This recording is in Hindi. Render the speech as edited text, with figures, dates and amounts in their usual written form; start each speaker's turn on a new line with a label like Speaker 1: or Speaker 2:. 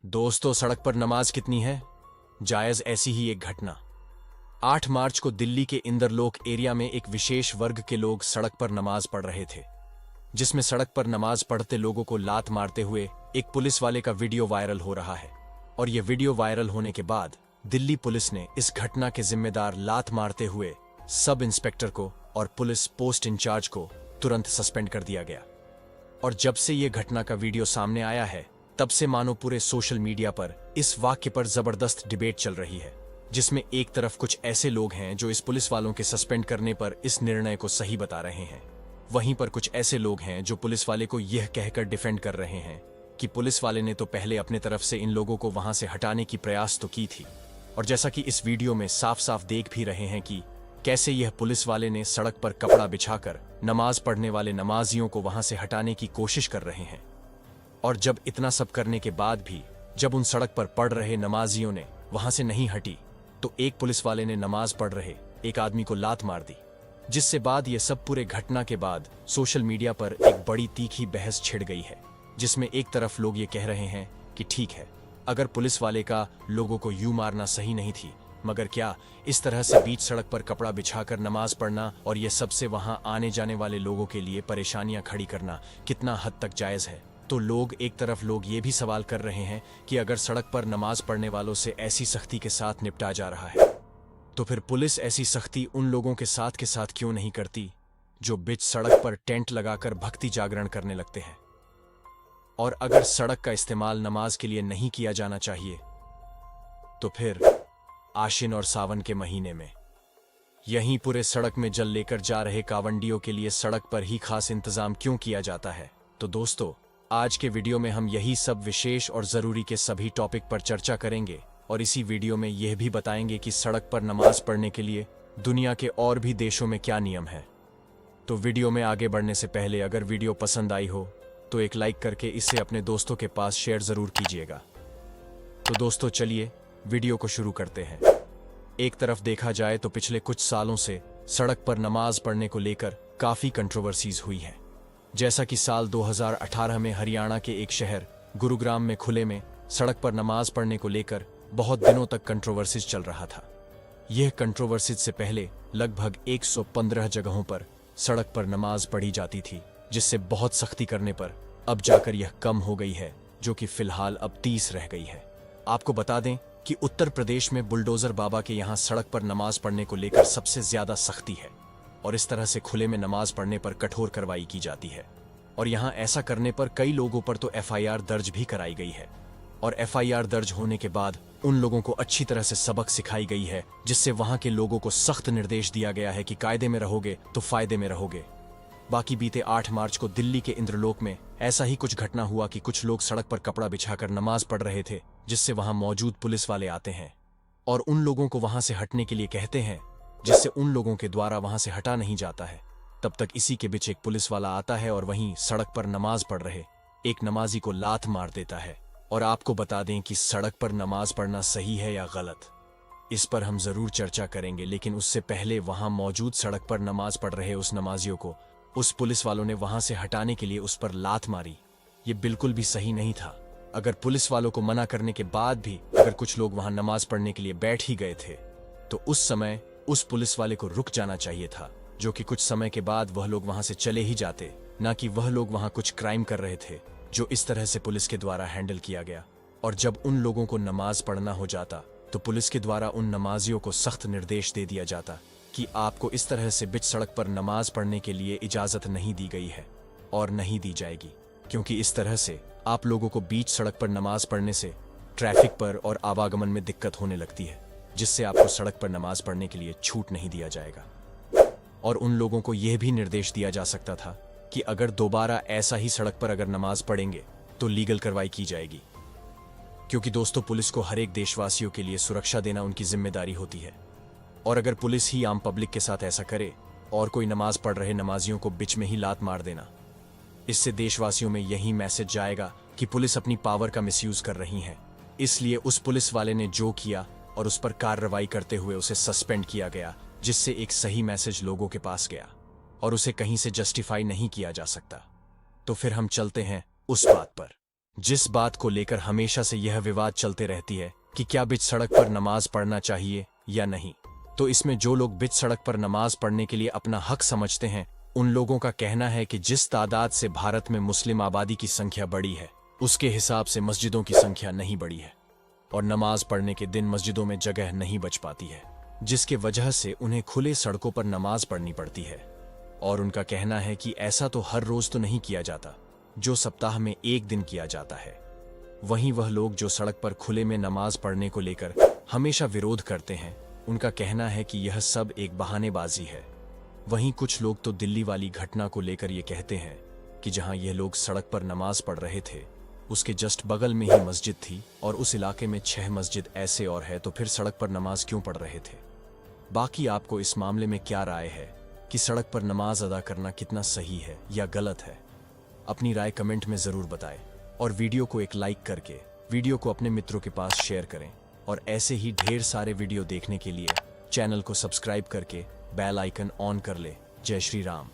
Speaker 1: दोस्तों, सड़क पर नमाज कितनी है जायज? ऐसी ही एक घटना 8 मार्च को दिल्ली के इंदरलोक एरिया में एक विशेष वर्ग के लोग सड़क पर नमाज पढ़ रहे थे, जिसमें सड़क पर नमाज पढ़ते लोगों को लात मारते हुए एक पुलिस वाले का वीडियो वायरल हो रहा है। और यह वीडियो वायरल होने के बाद दिल्ली पुलिस ने इस घटना के जिम्मेदार लात मारते हुए सब इंस्पेक्टर को और पुलिस पोस्ट इंचार्ज को तुरंत सस्पेंड कर दिया गया। और जब से यह घटना का वीडियो सामने आया है, तब से मानो पूरे सोशल मीडिया पर इस वाक्य पर जबरदस्त डिबेट चल रही है, जिसमें एक तरफ कुछ ऐसे लोग हैं जो इस पुलिस वालों के सस्पेंड करने पर इस निर्णय को सही बता रहे हैं, वहीं पर कुछ ऐसे लोग हैं जो पुलिस वाले को यह कहकर डिफेंड कर रहे हैं कि पुलिस वाले ने तो पहले अपने तरफ से इन लोगों को वहां से हटाने की प्रयास तो की थी। और जैसा कि इस वीडियो में साफ साफ देख भी रहे हैं कि कैसे यह पुलिस वाले ने सड़क पर कपड़ा बिछाकर नमाज पढ़ने वाले नमाजियों को वहां से हटाने की कोशिश कर रहे हैं। और जब इतना सब करने के बाद भी जब उन सड़क पर पढ़ रहे नमाजियों ने वहां से नहीं हटी, तो एक पुलिस वाले ने नमाज पढ़ रहे एक आदमी को लात मार दी, जिससे बाद ये सब पूरे घटना के बाद सोशल मीडिया पर एक बड़ी तीखी बहस छिड़ गई है, जिसमें एक तरफ लोग ये कह रहे हैं कि ठीक है, अगर पुलिस वाले का लोगों को यूं मारना सही नहीं थी, मगर क्या इस तरह से बीच सड़क पर कपड़ा बिछाकर नमाज पढ़ना और ये सबसे वहां आने जाने वाले लोगों के लिए परेशानियां खड़ी करना कितना हद तक जायज है? तो लोग एक तरफ लोग ये भी सवाल कर रहे हैं कि अगर सड़क पर नमाज पढ़ने वालों से ऐसी सख्ती के साथ निपटा जा रहा है, तो फिर पुलिस ऐसी सख्ती उन लोगों के साथ क्यों नहीं करती जो बीच सड़क पर टेंट लगाकर भक्ति जागरण करने लगते हैं? और अगर सड़क का इस्तेमाल नमाज के लिए नहीं किया जाना चाहिए, तो फिर आशिन और सावन के महीने में यहीं पूरे सड़क में जल लेकर जा रहे कावंडियों के लिए सड़क पर ही खास इंतजाम क्यों किया जाता है? तो दोस्तों, आज के वीडियो में हम यही सब विशेष और जरूरी के सभी टॉपिक पर चर्चा करेंगे और इसी वीडियो में यह भी बताएंगे कि सड़क पर नमाज पढ़ने के लिए दुनिया के और भी देशों में क्या नियम है। तो वीडियो में आगे बढ़ने से पहले अगर वीडियो पसंद आई हो तो एक लाइक करके इसे अपने दोस्तों के पास शेयर जरूर कीजिएगा। तो दोस्तों, चलिए वीडियो को शुरू करते हैं। एक तरफ देखा जाए तो पिछले कुछ सालों से सड़क पर नमाज पढ़ने को लेकर काफी कंट्रोवर्सीज हुई है। जैसा कि साल 2018 में हरियाणा के एक शहर गुरुग्राम में खुले में सड़क पर नमाज पढ़ने को लेकर बहुत दिनों तक कंट्रोवर्सीज चल रहा था। यह कंट्रोवर्सीज से पहले लगभग 115 जगहों पर सड़क पर नमाज पढ़ी जाती थी, जिससे बहुत सख्ती करने पर अब जाकर यह कम हो गई है, जो कि फिलहाल अब 30 रह गई है। आपको बता दें कि उत्तर प्रदेश में बुलडोजर बाबा के यहाँ सड़क पर नमाज पढ़ने को लेकर सबसे ज्यादा सख्ती है और इस तरह से खुले में नमाज पढ़ने पर कठोर कार्रवाई की जाती है। और यहाँ ऐसा करने पर कई लोगों पर तो FIR दर्ज भी कराई गई है और FIR दर्ज होने के बाद उन लोगों को अच्छी तरह से सबक सिखाई गई है, जिससे वहां के लोगों को सख्त निर्देश दिया गया है कि कायदे में रहोगे तो फायदे में रहोगे। बाकी बीते 8 मार्च को दिल्ली के इंद्रलोक में ऐसा ही कुछ घटना हुआ कि कुछ लोग सड़क पर कपड़ा बिछाकर नमाज पढ़ रहे थे, जिससे वहां मौजूद पुलिस वाले आते हैं और उन लोगों को वहां से हटने के लिए कहते हैं, जिससे उन लोगों के द्वारा वहां से हटा नहीं जाता है। तब तक इसी के बीच एक पुलिस वाला आता है और वहीं सड़क पर नमाज पढ़ रहे एक नमाजी को लात मार देता है। और आपको बता दें कि सड़क पर नमाज पढ़ना सही है या गलत, इस पर हम जरूर चर्चा करेंगे, लेकिन उससे पहले वहां मौजूद सड़क पर नमाज पढ़ रहे उस नमाजियों को उस पुलिस वालों ने वहां से हटाने के लिए उस पर लात मारी। ये बिल्कुल भी सही नहीं था। अगर पुलिस वालों को मना करने के बाद भी अगर कुछ लोग वहां नमाज पढ़ने के लिए बैठ ही गए थे, तो उस समय उस पुलिस वाले को रुक जाना चाहिए था, जो कि कुछ समय के बाद वह लोग वहां से चले ही जाते, ना कि वह लोग वहां कुछ क्राइम कर रहे थे, जो इस तरह से पुलिस के द्वारा हैंडल किया गया। और जब उन लोगों को नमाज पढ़ना हो जाता, तो पुलिस के द्वारा उन नमाजियों को सख्त निर्देश दे दिया जाता कि आपको इस तरह से बीच सड़क पर नमाज पढ़ने के लिए इजाजत नहीं दी गई है और नहीं दी जाएगी, क्योंकि इस तरह से आप लोगों को बीच सड़क पर नमाज पढ़ने से ट्रैफिक पर और आवागमन में दिक्कत होने लगती है, जिससे आपको सड़क पर नमाज पढ़ने के लिए छूट नहीं दिया जाएगा। और उन लोगों को यह भी निर्देश दिया जा सकता था कि अगर दोबारा ऐसा ही सड़क पर अगर नमाज पढ़ेंगे तो लीगल कार्रवाई की जाएगी, क्योंकि दोस्तों, पुलिस को हर एक देशवासियों के लिए सुरक्षा देना उनकी जिम्मेदारी होती है। और अगर पुलिस ही आम पब्लिक के साथ ऐसा करे और कोई नमाज पढ़ रहे नमाजियों को बीच में ही लात मार देना, इससे देशवासियों में यही मैसेज जाएगा कि पुलिस अपनी पावर का मिसयूज कर रही है। इसलिए उस पुलिस वाले ने जो किया और उस पर कार्रवाई करते हुए उसे सस्पेंड किया गया, जिससे एक सही मैसेज लोगों के पास गया और उसे कहीं से जस्टिफाई नहीं किया जा सकता। तो फिर हम चलते हैं उस बात पर जिस बात को लेकर हमेशा से यह विवाद चलते रहती है कि क्या बीच सड़क पर नमाज पढ़ना चाहिए या नहीं। तो इसमें जो लोग बीच सड़क पर नमाज पढ़ने के लिए अपना हक समझते हैं, उन लोगों का कहना है कि जिस तादाद से भारत में मुस्लिम आबादी की संख्या बढ़ी है, उसके हिसाब से मस्जिदों की संख्या नहीं बढ़ी है और नमाज पढ़ने के दिन मस्जिदों में जगह नहीं बच पाती है, जिसके वजह से उन्हें खुले सड़कों पर नमाज पढ़नी पड़ती है। और उनका कहना है कि ऐसा तो हर रोज तो नहीं किया जाता, जो सप्ताह में एक दिन किया जाता है। वहीं वह लोग जो सड़क पर खुले में नमाज पढ़ने को लेकर हमेशा विरोध करते हैं, उनका कहना है कि यह सब एक बहानेबाजी है। वहीं कुछ लोग तो दिल्ली वाली घटना को लेकर ये कहते हैं कि जहां ये लोग सड़क पर नमाज पढ़ रहे थे, उसके जस्ट बगल में ही मस्जिद थी और उस इलाके में 6 मस्जिद ऐसे और है, तो फिर सड़क पर नमाज क्यों पढ़ रहे थे। बाकी आपको इस मामले में क्या राय है कि सड़क पर नमाज अदा करना कितना सही है या गलत है? अपनी राय कमेंट में जरूर बताएं और वीडियो को एक लाइक करके वीडियो को अपने मित्रों के पास शेयर करें। और ऐसे ही ढेर सारे वीडियो देखने के लिए चैनल को सब्सक्राइब करके बेल आइकन ऑन कर ले। जय श्री राम।